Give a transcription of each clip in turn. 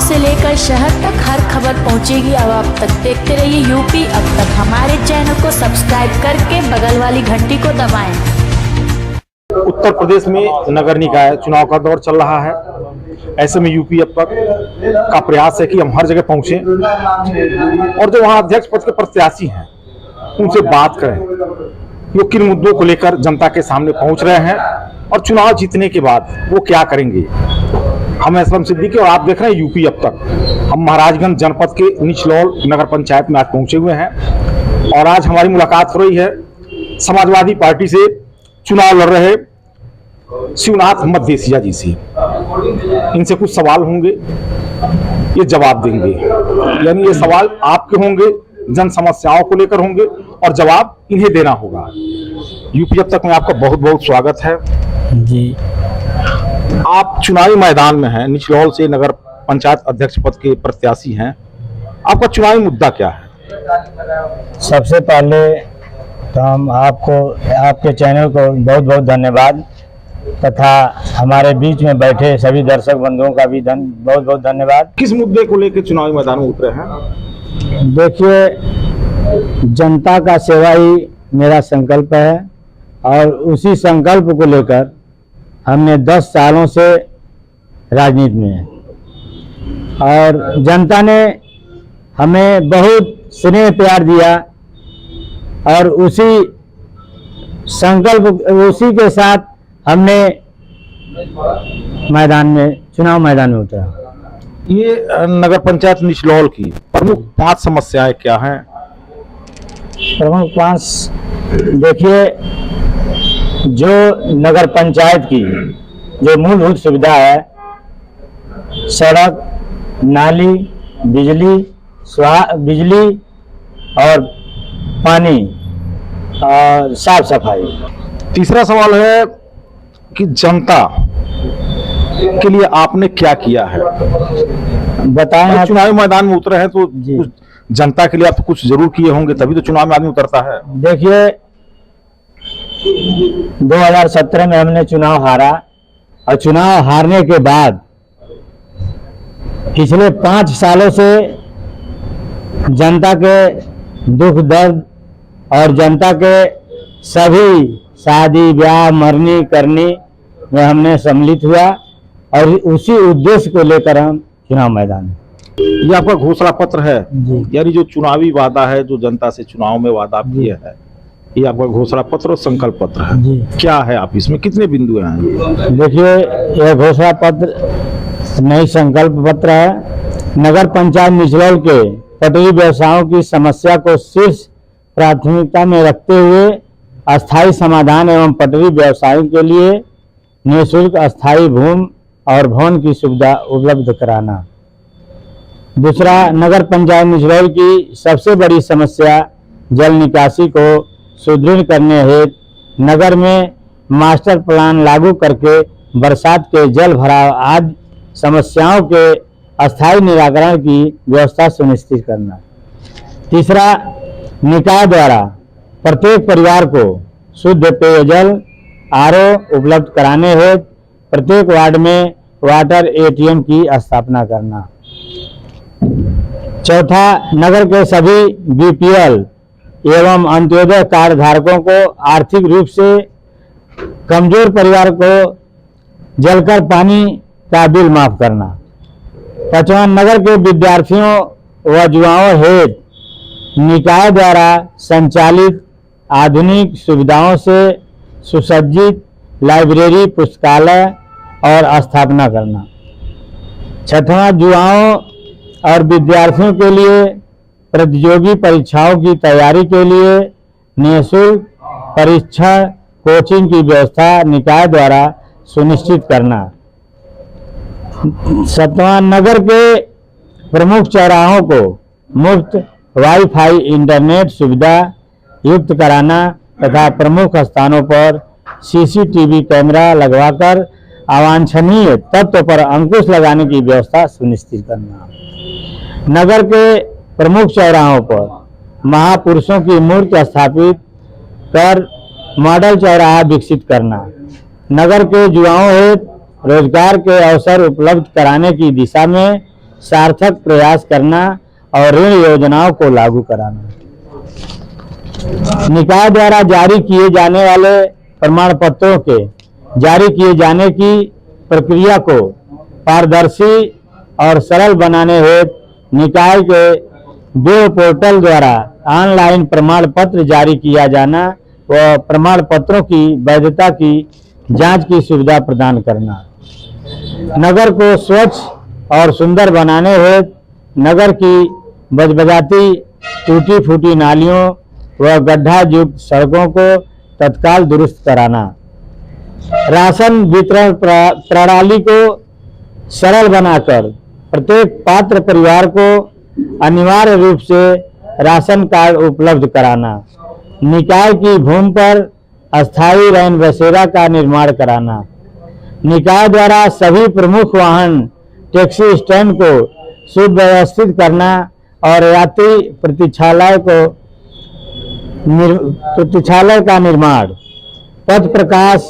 से लेकर शहर तक हर खबर पहुंचेगी। अब आप तक देखते रहिए यूपी अब तक। हमारे चैनल को सब्सक्राइब करके बगल वाली घंटी को दबाएं। उत्तर प्रदेश में नगर निकाय चुनाव का दौर चल रहा है। ऐसे में यूपी अब तक का प्रयास है कि हम हर जगह पहुंचे और जो वहां अध्यक्ष पद के प्रत्याशी हैं उनसे बात करें, वो किन मुद्दों को लेकर जनता के सामने पहुंच रहे हैं और चुनाव जीतने के बाद वो क्या करेंगे। हम असलम सिद्दीकी और आप देख रहे हैं यूपी अब तक। हम महाराजगंज जनपद के निचलौल नगर पंचायत में आज पहुंचे हुए हैं और आज हमारी मुलाकात हो रही है समाजवादी पार्टी से चुनाव लड़ रहे शिवनाथ मध्यसिया जी से। इनसे कुछ सवाल होंगे, ये जवाब देंगे, यानी ये सवाल आपके होंगे, जन समस्याओं को लेकर होंगे और जवाब इन्हें देना होगा। यूपी अब तक में आपका बहुत बहुत स्वागत है जी। आप चुनावी मैदान में हैं, निचलौल से नगर पंचायत अध्यक्ष पद के प्रत्याशी हैं। आपका चुनावी मुद्दा क्या है? सबसे पहले तो हम आपको, आपके चैनल को बहुत बहुत धन्यवाद तथा हमारे बीच में बैठे सभी दर्शक बंधुओं का भी बहुत बहुत धन्यवाद। किस मुद्दे को लेकर चुनावी मैदान में उतरे हैं? देखिए, जनता का सेवा ही मेरा संकल्प है और उसी संकल्प को लेकर हमने 10 सालों से राजनीति में है और जनता ने हमें बहुत स्नेह प्यार दिया और उसी संकल्प, उसी के साथ हमने मैदान में, चुनाव मैदान में उतरा। ये नगर पंचायत निचलौल की प्रमुख 5 समस्याएं क्या हैं? प्रमुख 5, देखिए, जो नगर पंचायत की जो मूलभूत सुविधा है, सड़क, नाली, बिजली और पानी और साफ सफाई। तीसरा सवाल है कि जनता के लिए आपने क्या किया है? बताएं। चुनावी मैदान में उतरे हैं तो जनता के लिए आप तो कुछ जरूर किए होंगे, तभी तो चुनाव में आदमी उतरता है। देखिए, 2017 में हमने चुनाव हारा और चुनाव हारने के बाद पिछले 5 सालों से जनता के दुख दर्द और जनता के सभी शादी ब्याह मरनी करनी में हमने सम्मिलित हुआ और उसी उद्देश्य को लेकर हम चुनाव मैदान में। ये आपका घोषणा पत्र है, जी। यानी जो चुनावी वादा है, जो जनता से चुनाव में वादा आप किए है, ये आपका घोषणा पत्र और संकल्प पत्र है जी। क्या है? आप इसमें कितने बिंदु हैं? देखिए, यह घोषणा पत्र नई संकल्प पत्र है। नगर पंचायत निचलौल के पटरी व्यवसायों की समस्या को शीर्ष प्राथमिकता में रखते हुए अस्थायी समाधान एवं पटरी व्यवसायों के लिए निःशुल्क अस्थायी भूमि और भवन की सुविधा उपलब्ध कराना। दूसरा, नगर पंचायत निचलौल की सबसे बड़ी समस्या जल निकासी को सुदृढ़ करने हेतु नगर में मास्टर प्लान लागू करके बरसात के जल भराव आदि समस्याओं के अस्थायी निराकरण की व्यवस्था सुनिश्चित करना। तीसरा, निकाय द्वारा प्रत्येक परिवार को शुद्ध पेयजल RO उपलब्ध कराने हेतु प्रत्येक वार्ड में वाटर ATM की स्थापना करना। चौथा, नगर के सभी BPL एवं अंत्योदय कार्ड धारकों को आर्थिक रूप से कमजोर परिवार को जलकर पानी का बिल माफ करना। पांचवा, नगर के विद्यार्थियों व युवाओं हेतु निकाय द्वारा संचालित आधुनिक सुविधाओं से सुसज्जित लाइब्रेरी, पुस्तकालय और स्थापना करना। छठवां, युवाओं और विद्यार्थियों के लिए प्रतियोगी परीक्षाओं की तैयारी के लिए निःशुल्क परीक्षण कोचिंग की व्यवस्था निकाय द्वारा सुनिश्चित करना। सातवां, नगर के प्रमुख चौराहों को मुफ्त वाईफाई इंटरनेट सुविधा युक्त कराना तथा प्रमुख स्थानों पर CCTV कैमरा लगवाकर अवांछनीय तत्व पर अंकुश लगाने की व्यवस्था सुनिश्चित करना। नगर के प्रमुख चौराहों पर महापुरुषों की मूर्ति स्थापित कर मॉडल चौराहा विकसित करना। नगर के युवाओं हेतु रोजगार के अवसर उपलब्ध कराने की दिशा में सार्थक प्रयास करना और ऋण योजनाओं को लागू कराना। निकाय द्वारा जारी किए जाने वाले प्रमाण पत्रों के जारी किए जाने की प्रक्रिया को पारदर्शी और सरल बनाने हेतु निकाय के वेब पोर्टल द्वारा ऑनलाइन प्रमाण पत्र जारी किया जाना व प्रमाण पत्रों की वैधता की जांच की सुविधा प्रदान करना। नगर को स्वच्छ और सुंदर बनाने हेतु नगर की बजबजाती टूटी फूटी नालियों व गड्ढा युक्त सड़कों को तत्काल दुरुस्त कराना। राशन वितरण प्रणाली को सरल बनाकर प्रत्येक पात्र परिवार को अनिवार्य रूप से राशन कार्ड उपलब्ध कराना। निकाय की भूमि पर अस्थायी रैन बसेरा का निर्माण कराना। निकाय द्वारा सभी प्रमुख वाहन टैक्सी स्टैंड को सुव्यवस्थित करना और यात्री प्रतीक्षालय का निर्माण। पथ प्रकाश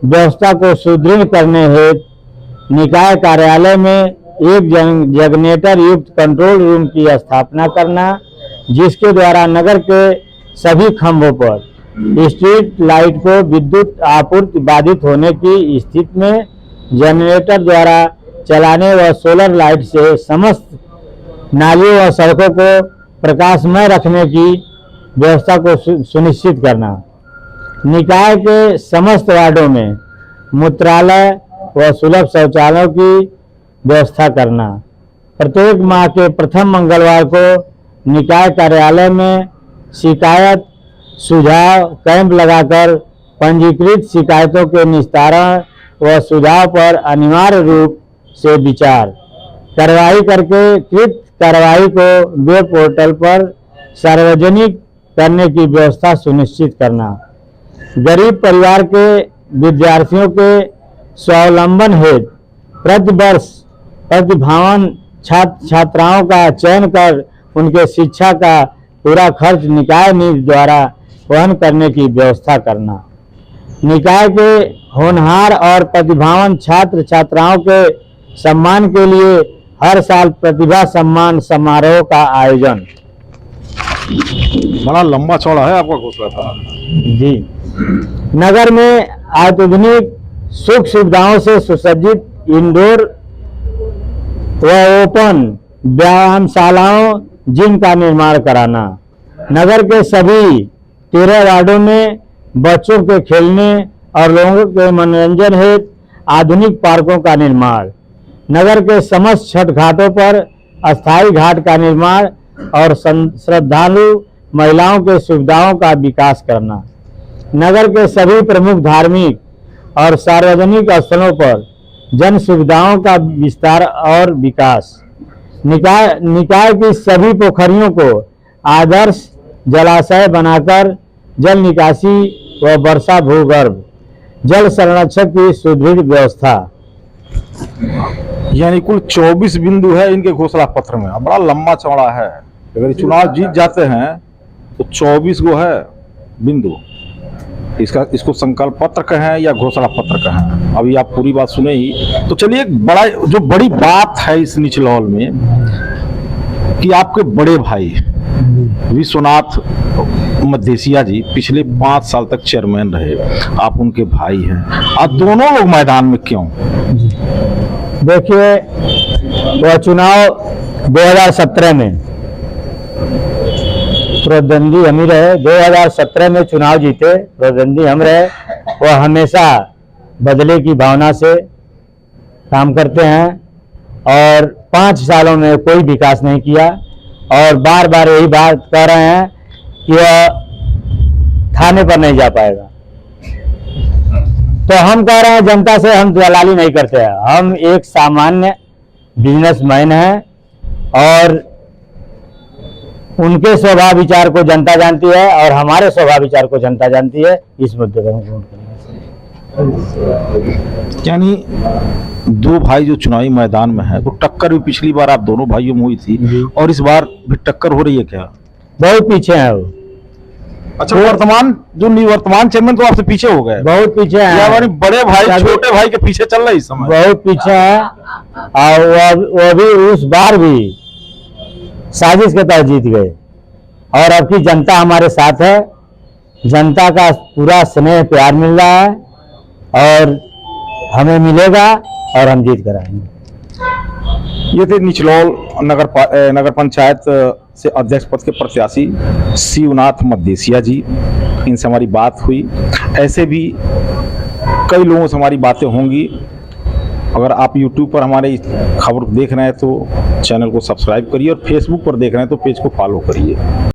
व्यवस्था को सुदृढ़ करने हेतु निकाय कार्यालय में एक जनरेटर युक्त कंट्रोल रूम की स्थापना करना, जिसके द्वारा नगर के सभी खंभों पर स्ट्रीट लाइट को विद्युत आपूर्ति बाधित होने की स्थिति में जनरेटर द्वारा चलाने व सोलर लाइट से समस्त नालियों व सड़कों को प्रकाशमय रखने की व्यवस्था को सुनिश्चित करना। निकाय के समस्त वार्डों में मूत्रालय व सुलभ शौचालयों की व्यवस्था करना। प्रत्येक माह के प्रथम मंगलवार को निकाय कार्यालय में शिकायत सुझाव कैंप लगाकर पंजीकृत शिकायतों के निस्तारण व सुझाव पर अनिवार्य रूप से विचार कार्रवाई करके कृत कार्रवाई को वेब पोर्टल पर सार्वजनिक करने की व्यवस्था सुनिश्चित करना। गरीब परिवार के विद्यार्थियों के स्वावलंबन हेतु प्रतिवर्ष प्रतिभावान छात्र छात्राओं का चयन कर उनके शिक्षा का पूरा खर्च निकाय निधि द्वारा वहन करने की व्यवस्था करना। निकाय के होनहार और प्रतिभावान छात्र छात्राओं के सम्मान के लिए हर साल प्रतिभा सम्मान समारोह का आयोजन। बड़ा लंबा चौड़ा है आपका घोषणा था जी। नगर में आधुनिक सुख सुविधाओं से सुसज्जित इंडोर व ओपन व्यायामशालाओं जिम का निर्माण कराना। नगर के सभी 13 वार्डों में बच्चों के खेलने और लोगों के मनोरंजन हेतु आधुनिक पार्कों का निर्माण। नगर के समस्त छठ घाटों पर अस्थायी घाट का निर्माण और श्रद्धालु महिलाओं के सुविधाओं का विकास करना। नगर के सभी प्रमुख धार्मिक और सार्वजनिक स्थलों पर जन सुविधाओं का विस्तार और विकास। निकाय की सभी पोखरियों को आदर्श जलाशय बनाकर जल निकासी व वर्षा भूगर्भ जल संरक्षण की सुदृढ़ व्यवस्था। यानी कुल 24 बिंदु है इनके घोषणा पत्र में। बड़ा लंबा चौड़ा है। अगर चुनाव जीत जाते हैं तो 24 गो है बिंदु। इसको संकल्प पत्र कहें या घोषणा पत्र कहें, अभी आप पूरी बात सुने ही। तो चलिए, एक बड़ी बात है इस निचलौल में कि आपके बड़े भाई विश्वनाथ मधेसिया जी पिछले 5 साल तक चेयरमैन रहे, आप उनके भाई हैं। अब दोनों लोग मैदान में क्यों? देखिए, वह चुनाव 2017 में प्रतिद्वंदी हम ही रहे। 2017 में चुनाव जीते, प्रतिद्वंदी हम रहे। वह हमेशा बदले की भावना से काम करते हैं और 5 सालों में कोई विकास नहीं किया और बार बार यही बात कह रहे हैं कि वह थाने पर नहीं जा पाएगा। तो हम कह रहे हैं जनता से हम दलाली नहीं करते हैं, हम एक सामान्य बिजनेसमैन हैं और उनके स्वभाव विचार को जनता जानती है और हमारे स्वभाव विचार को जनता जानती है। इस मुद्दे पर हम वोट करेंगे। यानी 2 भाई जो चुनावी मैदान में है, वो टक्कर भी पिछली बार आप दोनों भाइयों में हुई थी और इस बार भी टक्कर हो रही है क्या? बहुत पीछे है वो। अच्छा, वर्तमान जो निवर्तमान चेयरमैन तो आपसे पीछे हो गए, बहुत पीछे या है, हमारे बड़े भाई छोटे भाई के पीछे चल रहा है इस समय। बहुत पीछे है। और वो भी उस बार भी साजिश के तहत जीत गए। और अब की जनता हमारे साथ है, जनता का पूरा स्नेह प्यार मिल रहा है और हमें मिलेगा और हम जीत कर आएंगे। ये थे निचलौल नगर पंचायत से अध्यक्ष पद के प्रत्याशी शिवनाथ मद्देसिया जी। इनसे हमारी बात हुई। ऐसे भी कई लोगों से हमारी बातें होंगी। अगर आप YouTube पर हमारे खबर देख रहे हैं तो चैनल को सब्सक्राइब करिए, और Facebook पर देख रहे हैं तो पेज को फॉलो करिए।